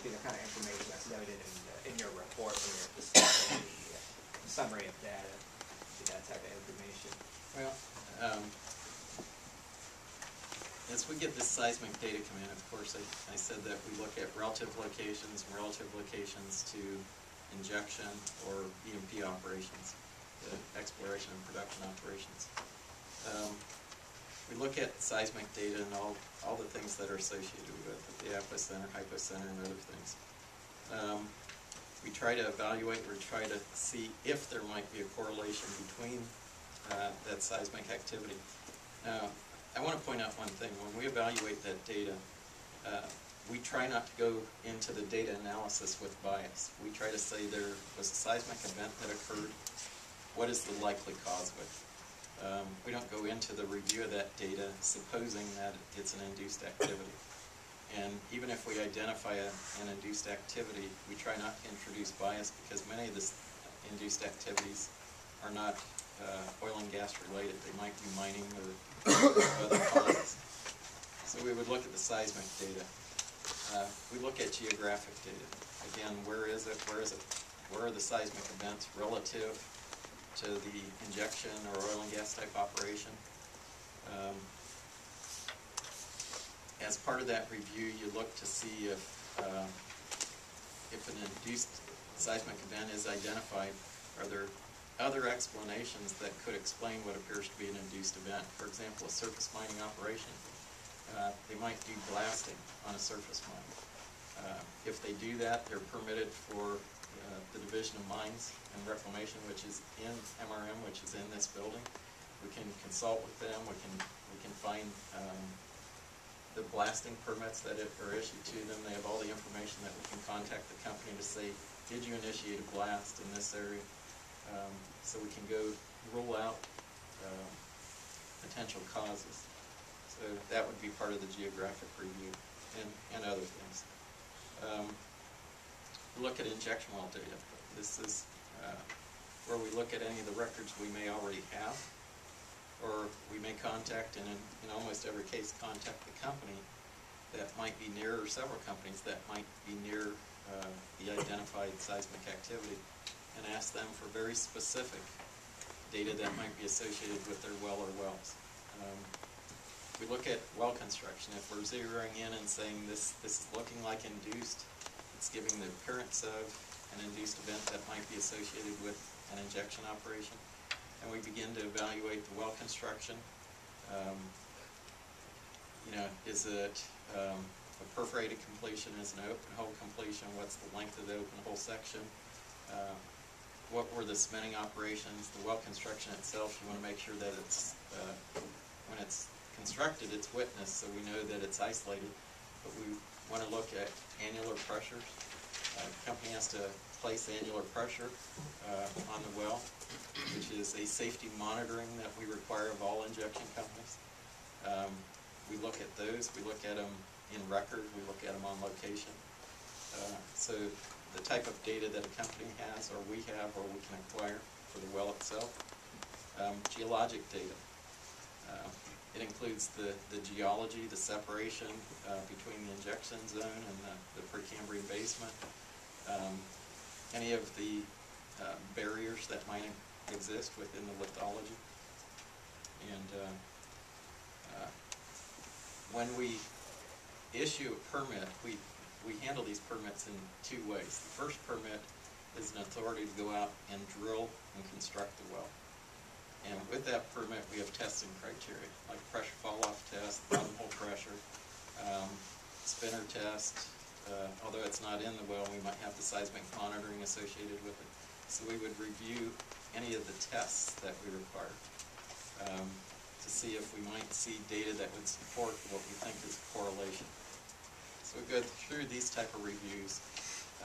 with the kind of information that's noted in your report when you're discussing the summary of data, that type of information? Well, as we get this seismic data come in, of course, I said that we look at relative locations to injection or E&P operations, the exploration and production operations. We look at seismic data and all the things that are associated with it, the epicenter, hypocenter, and other things. We try to evaluate, we try to see if there might be a correlation between that seismic activity. Now, I want to point out one thing. When we evaluate that data, we try not to go into the data analysis with bias. We try to say there was a seismic event that occurred. What is the likely cause of it? We don't go into the review of that data supposing that it's an induced activity. And even if we identify an induced activity, we try not to introduce bias because many of the induced activities are not oil and gas related. They might be mining or other causes. So we would look at the seismic data. We look at geographic data. Again, where is it? Where is it? Where are the seismic events relative to the injection or oil and gas type operation? As part of that review, you look to see if an induced seismic event is identified. Are there other explanations that could explain what appears to be an induced event? For example, a surface mining operation. They might do blasting on a surface mine. If they do that, they're permitted for the Division of Mines and Reclamation, which is in MRM, which is in this building. We can consult with them. We can find the blasting permits that are issued to them. They have all the information that we can contact the company to say, did you initiate a blast in this area? So we can go rule out potential causes. So that would be part of the geographic review and other things. Look at injection well data. This is where we look at any of the records we may already have, or we may contact, and in almost every case contact the company that might be near, or several companies that might be near the identified seismic activity, and ask them for very specific data that might be associated with their well or wells. We look at well construction. If we're zeroing in and saying this is looking like induced, it's giving the appearance of an induced event that might be associated with an injection operation. And we begin to evaluate the well construction. Is it a perforated completion? Is it an open hole completion? What's the length of the open hole section? What were the cementing operations? The well construction itself, you want to make sure that it's, when it's constructed, it's witnessed, so we know that it's isolated. But we want to look at annular pressures. The company has to place annular pressure on the well, which is a safety monitoring that we require of all injection companies. We look at those. We look at them in record. We look at them on location. So the type of data that a company has, or we have, or we can acquire for the well itself. Geologic data. It includes the geology, the separation between the injection zone and the Precambrian basement. Any of the barriers that might exist within the lithology. And when we issue a permit, we handle these permits in two ways. The first permit is an authority to go out and drill and construct the well. And with that permit, we have testing criteria, like pressure fall-off test, bottom hole pressure, spinner test. Although it's not in the well, we might have the seismic monitoring associated with it. So we would review any of the tests that we require to see if we might see data that would support what we think is a correlation. So we go through these type of reviews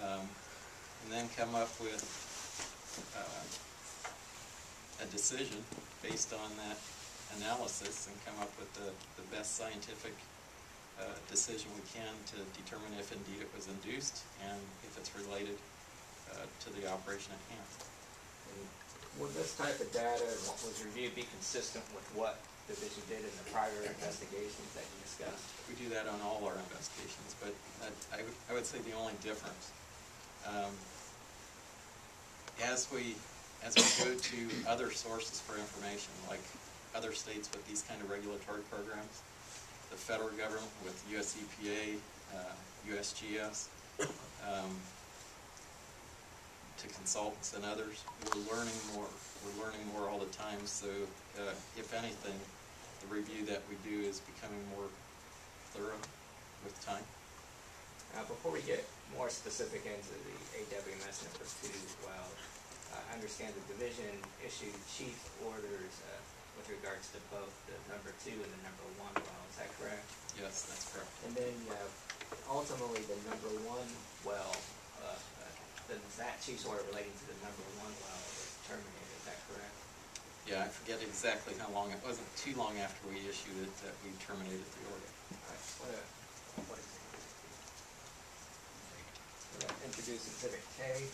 and then come up with a decision based on that analysis and come up with the best scientific decision we can to determine if indeed it was induced and if it's related to the operation at hand. Would this type of data and what was reviewed be consistent with what division did in the prior investigations that you discussed? We do that on all our investigations, but I would say the only difference, as we go to other sources for information, like other states with these kind of regulatory programs, the federal government with US EPA, USGS, to consultants and others, we're learning more. We're learning more all the time, so if anything, the review that we do is becoming more thorough with time. Before we get more specific into the AWMS number 2, well, I understand the division issued chief orders with regards to both the number 2 and the number 1 well, is that correct? Yes, that's correct. And then ultimately the number 1 well, that chief's order relating to the number 1 well was terminated, is that correct? Yeah, I forget exactly how long. It wasn't too long after we issued it that we terminated the order. All right, what example? We're going to introduce Exhibit K.